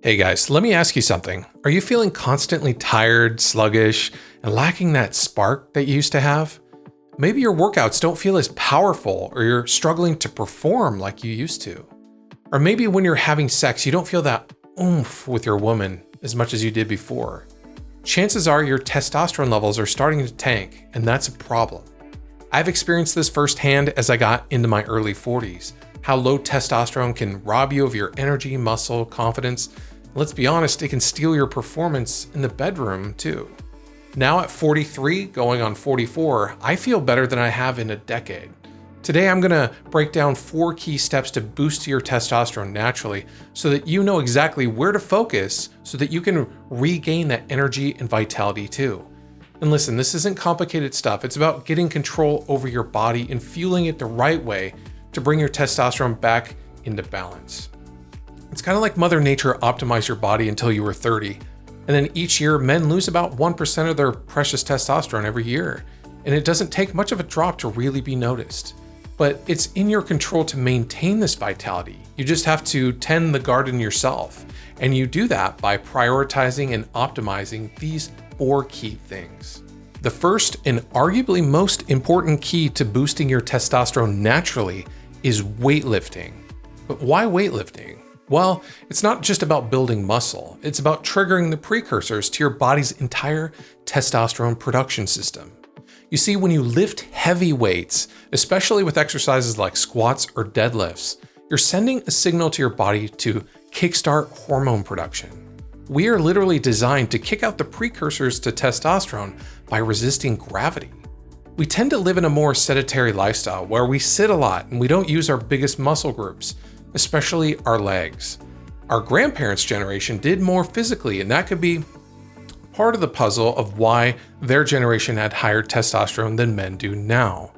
Hey guys, let me ask you something. Are you feeling constantly tired, sluggish, and lacking that spark that you used to have? Maybe your workouts don't feel as powerful, or you're struggling to perform like you used to. Or maybe when you're having sex, you don't feel that oomph with your woman as much as you did before. Chances are your testosterone levels are starting to tank, and that's a problem. I've experienced this firsthand as I got into my early 40s, how low testosterone can rob you of your energy, muscle, confidence. Let's be honest, it can steal your performance in the bedroom too. Now at 43, going on 44, I feel better than I have in a decade. Today I'm gonna break down 4 key steps to boost your testosterone naturally so that you know exactly where to focus so that you can regain that energy and vitality too. And listen, this isn't complicated stuff. It's about getting control over your body and fueling it the right way to bring your testosterone back into balance. It's kind of like Mother Nature optimized your body until you were 30. And then each year, men lose about 1% of their precious testosterone every year. And it doesn't take much of a drop to really be noticed. But it's in your control to maintain this vitality. You just have to tend the garden yourself. And you do that by prioritizing and optimizing these 4 key things. The first and arguably most important key to boosting your testosterone naturally is weightlifting. But why weightlifting? Well, it's not just about building muscle. It's about triggering the precursors to your body's entire testosterone production system. You see, when you lift heavy weights, especially with exercises like squats or deadlifts, you're sending a signal to your body to kickstart hormone production. We are literally designed to kick out the precursors to testosterone by resisting gravity. We tend to live in a more sedentary lifestyle where we sit a lot and we don't use our biggest muscle groups, especially our legs. Our grandparents' generation did more physically, and that could be part of the puzzle of why their generation had higher testosterone than men do now.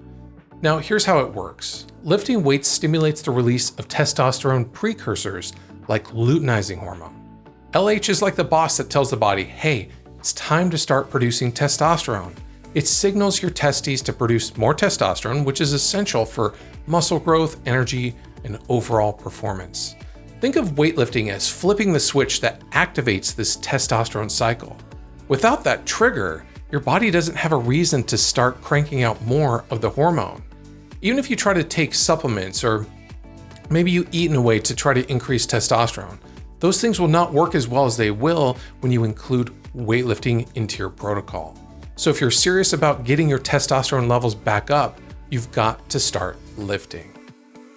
Now, here's how it works. Lifting weights stimulates the release of testosterone precursors like luteinizing hormone. LH is like the boss that tells the body, hey, it's time to start producing testosterone. It signals your testes to produce more testosterone, which is essential for muscle growth, energy, and overall performance. Think of weightlifting as flipping the switch that activates this testosterone cycle. Without that trigger, your body doesn't have a reason to start cranking out more of the hormone. Even if you try to take supplements or maybe you eat in a way to try to increase testosterone, those things will not work as well as they will when you include weightlifting into your protocol. So if you're serious about getting your testosterone levels back up, you've got to start lifting.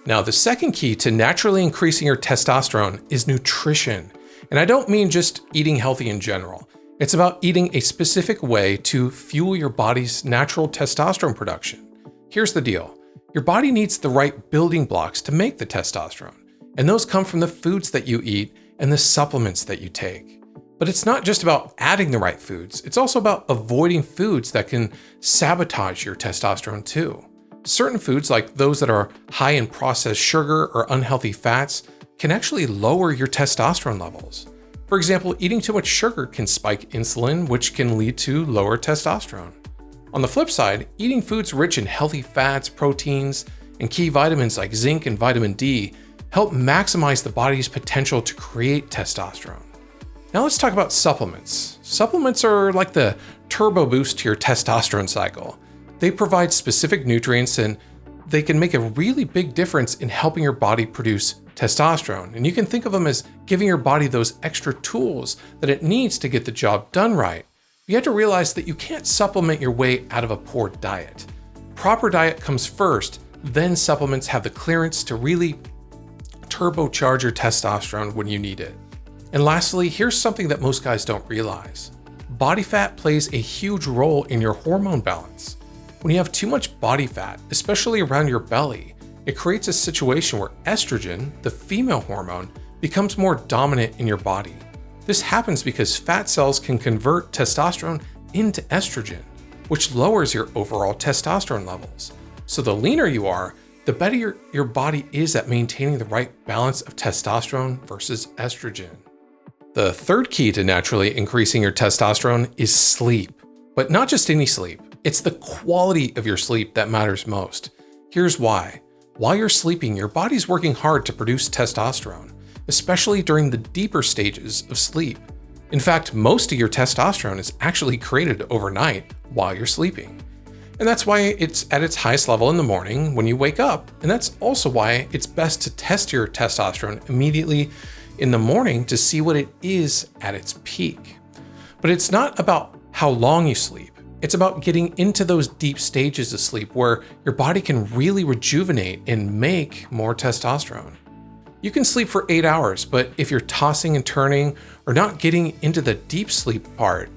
Now, the second key to naturally increasing your testosterone is nutrition. And I don't mean just eating healthy in general. It's about eating a specific way to fuel your body's natural testosterone production. Here's the deal. Your body needs the right building blocks to make the testosterone. And those come from the foods that you eat and the supplements that you take. But it's not just about adding the right foods. It's also about avoiding foods that can sabotage your testosterone too. Certain foods, like those that are high in processed sugar or unhealthy fats, can actually lower your testosterone levels. For example, eating too much sugar can spike insulin, which can lead to lower testosterone. On the flip side, eating foods rich in healthy fats, proteins, and key vitamins like zinc and vitamin D help maximize the body's potential to create testosterone. Now let's talk about supplements. Supplements are like the turbo boost to your testosterone cycle. They provide specific nutrients and they can make a really big difference in helping your body produce testosterone. And you can think of them as giving your body those extra tools that it needs to get the job done right. You have to realize that you can't supplement your way out of a poor diet. Proper diet comes first, then supplements have the clearance to really turbocharge your testosterone when you need it. And lastly, here's something that most guys don't realize. Body fat plays a huge role in your hormone balance. When you have too much body fat, especially around your belly, it creates a situation where estrogen, the female hormone, becomes more dominant in your body. This happens because fat cells can convert testosterone into estrogen, which lowers your overall testosterone levels. So the leaner you are, the better your body is at maintaining the right balance of testosterone versus estrogen. The third key to naturally increasing your testosterone is sleep, but not just any sleep. It's the quality of your sleep that matters most. Here's why. While you're sleeping, your body's working hard to produce testosterone. especially during the deeper stages of sleep. In fact, most of your testosterone is actually created overnight while you're sleeping. And that's why it's at its highest level in the morning when you wake up. And that's also why it's best to test your testosterone immediately in the morning to see what it is at its peak. But it's not about how long you sleep. It's about getting into those deep stages of sleep where your body can really rejuvenate and make more testosterone. You can sleep for 8 hours, but if you're tossing and turning or not getting into the deep sleep part,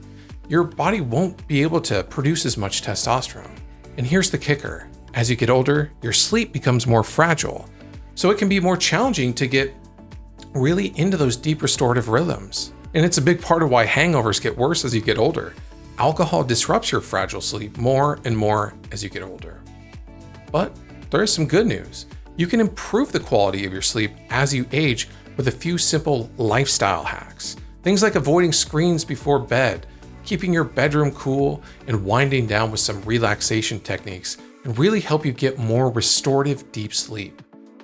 your body won't be able to produce as much testosterone. And here's the kicker. As you get older, your sleep becomes more fragile. So it can be more challenging to get really into those deep restorative rhythms. And it's a big part of why hangovers get worse as you get older. Alcohol disrupts your fragile sleep more and more as you get older. But there is some good news. You can improve the quality of your sleep as you age with a few simple lifestyle hacks. Things like avoiding screens before bed, keeping your bedroom cool, and winding down with some relaxation techniques can really help you get more restorative deep sleep.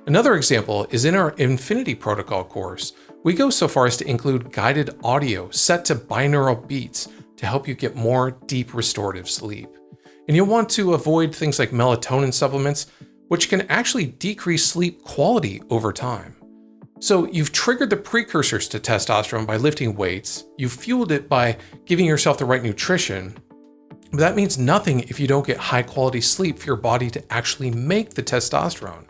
Another example is in our Infinity Protocol course. We go so far as to include guided audio set to binaural beats to help you get more deep restorative sleep. And you'll want to avoid things like melatonin supplements, which can actually decrease sleep quality over time. So you've triggered the precursors to testosterone by lifting weights, you've fueled it by giving yourself the right nutrition, but that means nothing if you don't get high quality sleep for your body to actually make the testosterone.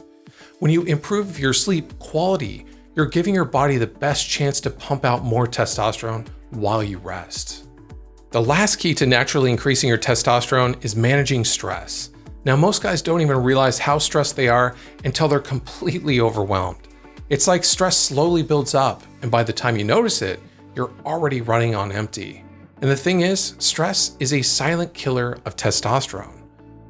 When you improve your sleep quality, you're giving your body the best chance to pump out more testosterone while you rest. The last key to naturally increasing your testosterone is managing stress. Now, most guys don't even realize how stressed they are until they're completely overwhelmed. It's like stress slowly builds up, and by the time you notice it, you're already running on empty. And the thing is, stress is a silent killer of testosterone.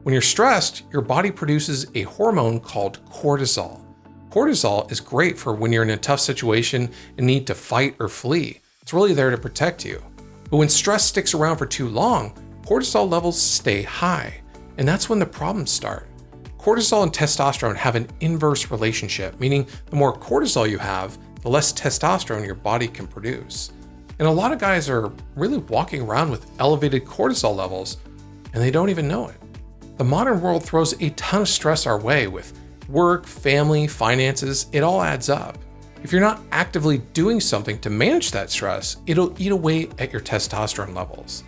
When you're stressed, your body produces a hormone called cortisol. Cortisol is great for when you're in a tough situation and need to fight or flee. It's really there to protect you. But when stress sticks around for too long, cortisol levels stay high. And that's when the problems start. Cortisol and testosterone have an inverse relationship, meaning the more cortisol you have, the less testosterone your body can produce. And a lot of guys are really walking around with elevated cortisol levels, and they don't even know it. The modern world throws a ton of stress our way with work, family, finances. It all adds up. If you're not actively doing something to manage that stress, it'll eat away at your testosterone levels.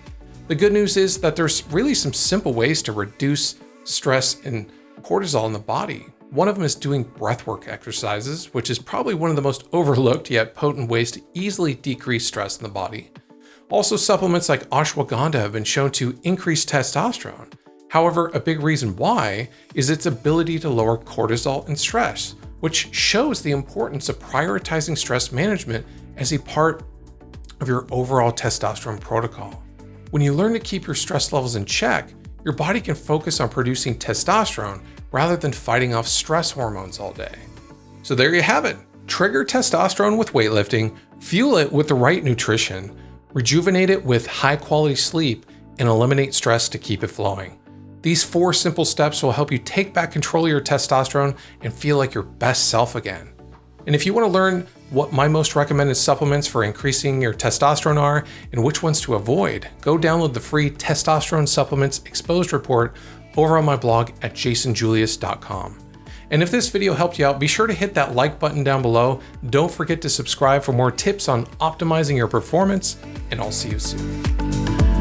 The good news is that there's really some simple ways to reduce stress and cortisol in the body. One of them is doing breathwork exercises, which is probably one of the most overlooked yet potent ways to easily decrease stress in the body. Also, supplements like ashwagandha have been shown to increase testosterone. However, a big reason why is its ability to lower cortisol and stress, which shows the importance of prioritizing stress management as a part of your overall testosterone protocol. When you learn to keep your stress levels in check, your body can focus on producing testosterone rather than fighting off stress hormones all day. So there you have it. Trigger testosterone with weightlifting, fuel it with the right nutrition, rejuvenate it with high quality sleep, and eliminate stress to keep it flowing. These 4 simple steps will help you take back control of your testosterone and feel like your best self again. And if you want to learn what my most recommended supplements for increasing your testosterone are and which ones to avoid, go download the free Testosterone Supplements Exposed Report over on my blog at jasonjulius.com. And if this video helped you out, be sure to hit that like button down below. Don't forget to subscribe for more tips on optimizing your performance, and I'll see you soon.